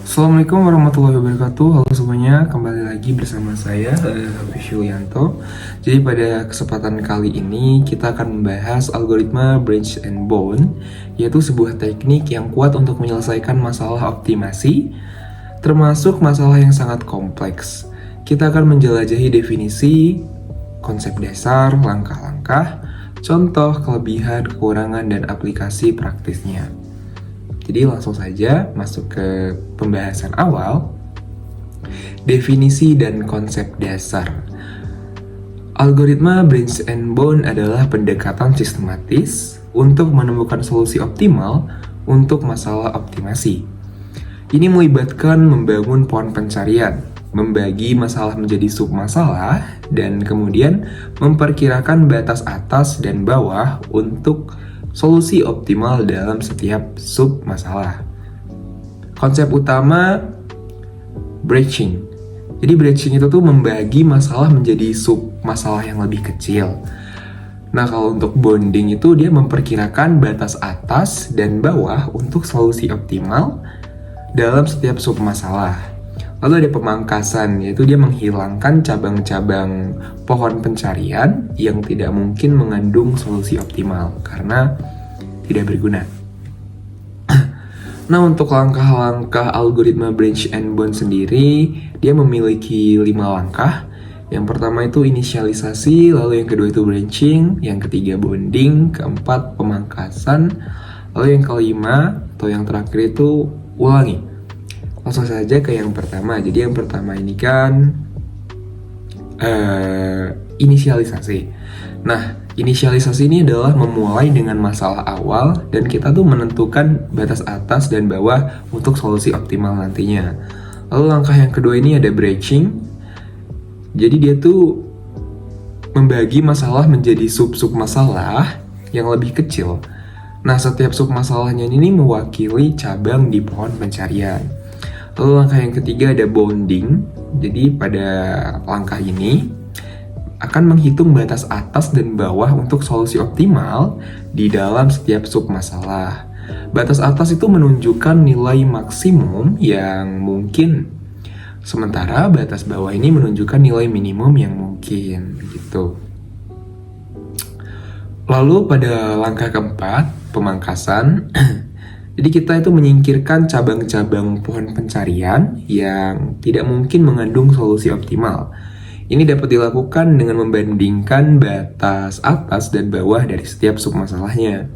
Assalamualaikum warahmatullahi wabarakatuh. Halo semuanya, kembali lagi bersama saya Hafiz Yulianto. Jadi pada kesempatan kali ini kita akan membahas algoritma branch and bone, yaitu sebuah teknik yang kuat untuk menyelesaikan masalah optimasi, termasuk masalah yang sangat kompleks. Kita akan menjelajahi definisi, konsep dasar, langkah-langkah, contoh, kelebihan, kekurangan, dan aplikasi praktisnya. Jadi langsung saja masuk ke pembahasan awal. Definisi dan konsep dasar. Algoritma branch and bone adalah pendekatan sistematis untuk menemukan solusi optimal untuk masalah optimasi. Ini melibatkan membangun pohon pencarian, membagi masalah menjadi sub-masalah, dan kemudian memperkirakan batas atas dan bawah untuk solusi optimal dalam setiap sub masalah. Konsep utama branching. Jadi branching itu tuh membagi masalah menjadi sub masalah yang lebih kecil. Nah, kalau untuk bonding itu dia memperkirakan batas atas dan bawah untuk solusi optimal dalam setiap sub masalah. Lalu ada pemangkasan, yaitu dia menghilangkan cabang-cabang pohon pencarian yang tidak mungkin mengandung solusi optimal karena tidak berguna. Nah, untuk langkah-langkah algoritma branch and bone sendiri, dia memiliki 5 langkah. Yang pertama itu inisialisasi, lalu yang kedua itu branching, yang ketiga bonding, keempat pemangkasan, lalu yang kelima atau yang terakhir itu ulangi. Langsung saja ke yang pertama. Jadi yang pertama ini kan inisialisasi. Nah, inisialisasi ini adalah memulai dengan masalah awal dan kita tuh menentukan batas atas dan bawah untuk solusi optimal nantinya. Lalu langkah yang kedua ini ada branching. Jadi dia tuh membagi masalah menjadi sub-sub masalah yang lebih kecil. Nah, setiap sub masalahnya ini mewakili cabang di pohon pencarian. Lalu langkah yang ketiga ada bonding. Jadi pada langkah ini akan menghitung batas atas dan bawah untuk solusi optimal di dalam setiap sub masalah. Batas atas itu menunjukkan nilai maksimum yang mungkin, sementara batas bawah ini menunjukkan nilai minimum yang mungkin gitu. Lalu pada langkah keempat, pemangkasan. Jadi kita itu menyingkirkan cabang-cabang pohon pencarian yang tidak mungkin mengandung solusi optimal. Ini dapat dilakukan dengan membandingkan batas atas dan bawah dari setiap submasalahnya.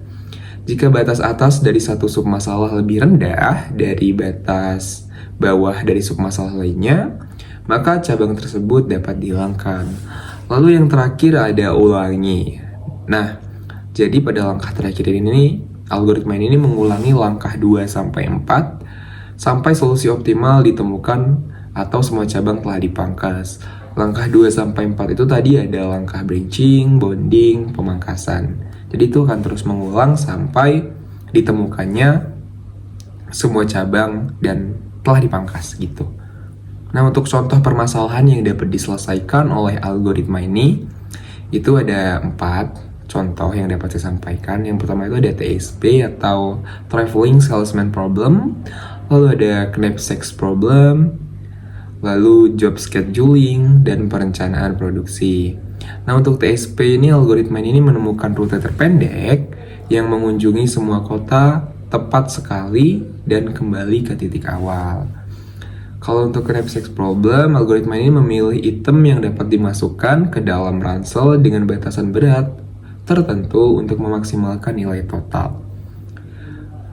Jika batas atas dari satu submasalah lebih rendah dari batas bawah dari submasalah lainnya, maka cabang tersebut dapat dihilangkan. Lalu yang terakhir ada ulangi. Nah, jadi pada langkah terakhir ini algoritma ini mengulangi langkah 2-4 sampai solusi optimal ditemukan atau semua cabang telah dipangkas. Langkah 2-4 itu tadi ada langkah branching, bonding, pemangkasan. Jadi itu akan terus mengulang sampai ditemukannya semua cabang dan telah dipangkas gitu. Nah, untuk contoh permasalahan yang dapat diselesaikan oleh algoritma ini itu ada 4 contoh yang dapat saya sampaikan. Yang pertama itu ada TSP atau Traveling Salesman Problem, lalu ada Knapsack Problem, lalu Job Scheduling, dan perencanaan produksi. Nah, untuk TSP ini algoritma ini menemukan rute terpendek yang mengunjungi semua kota tepat sekali dan kembali ke titik awal. Kalau untuk Knapsack Problem, algoritma ini memilih item yang dapat dimasukkan ke dalam ransel dengan batasan berat tertentu untuk memaksimalkan nilai total.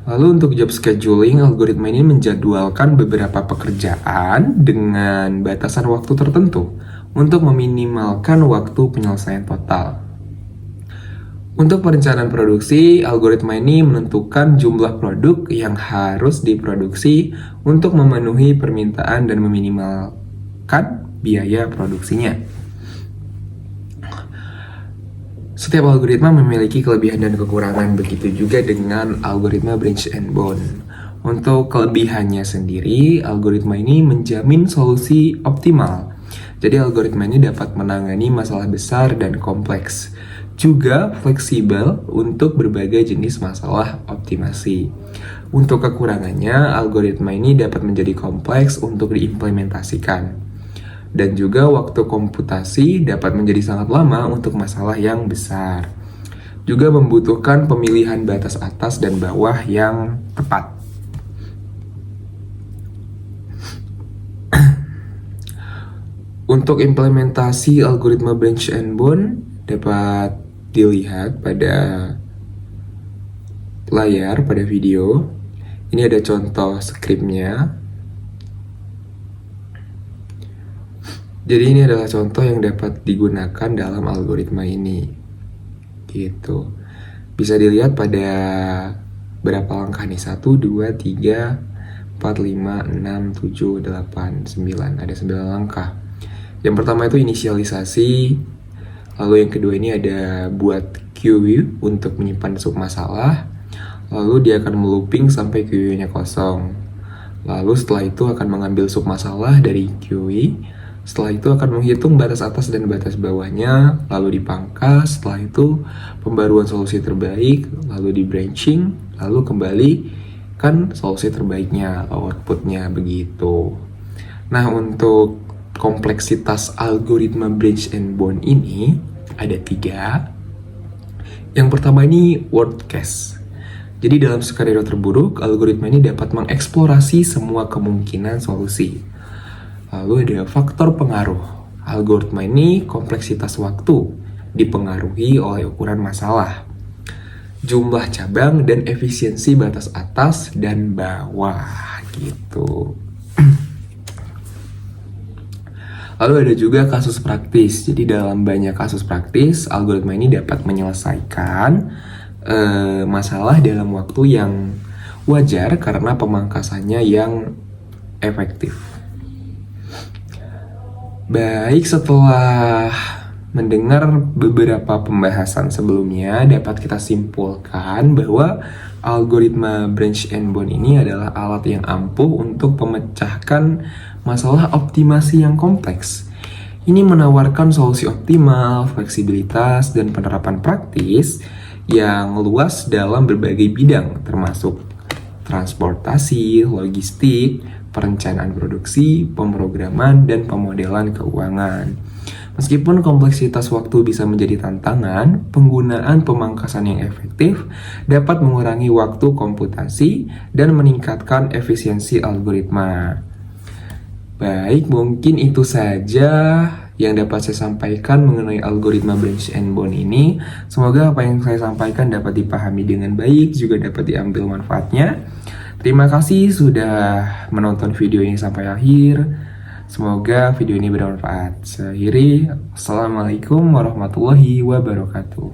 Lalu untuk job scheduling, algoritma ini menjadwalkan beberapa pekerjaan dengan batasan waktu tertentu untuk meminimalkan waktu penyelesaian total. Untuk perencanaan produksi, algoritma ini menentukan jumlah produk yang harus diproduksi untuk memenuhi permintaan dan meminimalkan biaya produksinya. Setiap algoritma memiliki kelebihan dan kekurangan, begitu juga dengan algoritma branch and bone. Untuk kelebihannya sendiri, algoritma ini menjamin solusi optimal. Jadi algoritma ini dapat menangani masalah besar dan kompleks. Juga fleksibel untuk berbagai jenis masalah optimasi. Untuk kekurangannya, algoritma ini dapat menjadi kompleks untuk diimplementasikan. Dan juga waktu komputasi dapat menjadi sangat lama untuk masalah yang besar. Juga membutuhkan pemilihan batas atas dan bawah yang tepat. Untuk implementasi algoritma branch and bond dapat dilihat pada layar, pada video. Ini ada contoh skripnya. Jadi ini adalah contoh yang dapat digunakan dalam algoritma ini. Gitu. Bisa dilihat pada berapa langkah nih? 1, 2, 3, 4, 5, 6, 7, 8, 9. Ada 9 langkah. Yang pertama itu inisialisasi. Lalu yang kedua ini ada buat queue untuk menyimpan submasalah. Lalu dia akan melooping sampai queue-nya kosong. Lalu setelah itu akan mengambil submasalah dari queue. Setelah itu akan menghitung batas atas dan batas bawahnya, lalu dipangkas. Setelah itu pembaruan solusi terbaik, lalu di branching, lalu kembali kan solusi terbaiknya, outputnya begitu. Nah, untuk kompleksitas algoritma branch and bond ini ada 3. Yang pertama ini worst case. Jadi dalam skenario terburuk, algoritma ini dapat mengeksplorasi semua kemungkinan solusi. Lalu ada faktor pengaruh. Algoritma ini kompleksitas waktu dipengaruhi oleh ukuran masalah, jumlah cabang, dan efisiensi batas atas dan bawah gitu. Lalu ada juga kasus praktis. Jadi dalam banyak kasus praktis, algoritma ini dapat menyelesaikan masalah dalam waktu yang wajar karena pemangkasannya yang efektif. Baik, setelah mendengar beberapa pembahasan sebelumnya, dapat kita simpulkan bahwa algoritma branch and bond ini adalah alat yang ampuh untuk memecahkan masalah optimasi yang kompleks. Ini menawarkan solusi optimal, fleksibilitas, dan penerapan praktis yang luas dalam berbagai bidang, termasuk transportasi, logistik, perencanaan produksi, pemrograman, dan pemodelan keuangan. Meskipun kompleksitas waktu bisa menjadi tantangan, penggunaan pemangkasan yang efektif dapat mengurangi waktu komputasi dan meningkatkan efisiensi algoritma. Baik, mungkin itu saja yang dapat saya sampaikan mengenai algoritma branch and bond ini. Semoga apa yang saya sampaikan dapat dipahami dengan baik, juga dapat diambil manfaatnya. Terima kasih sudah menonton video ini sampai akhir. Semoga video ini bermanfaat. Saya akhiri. Assalamualaikum warahmatullahi wabarakatuh.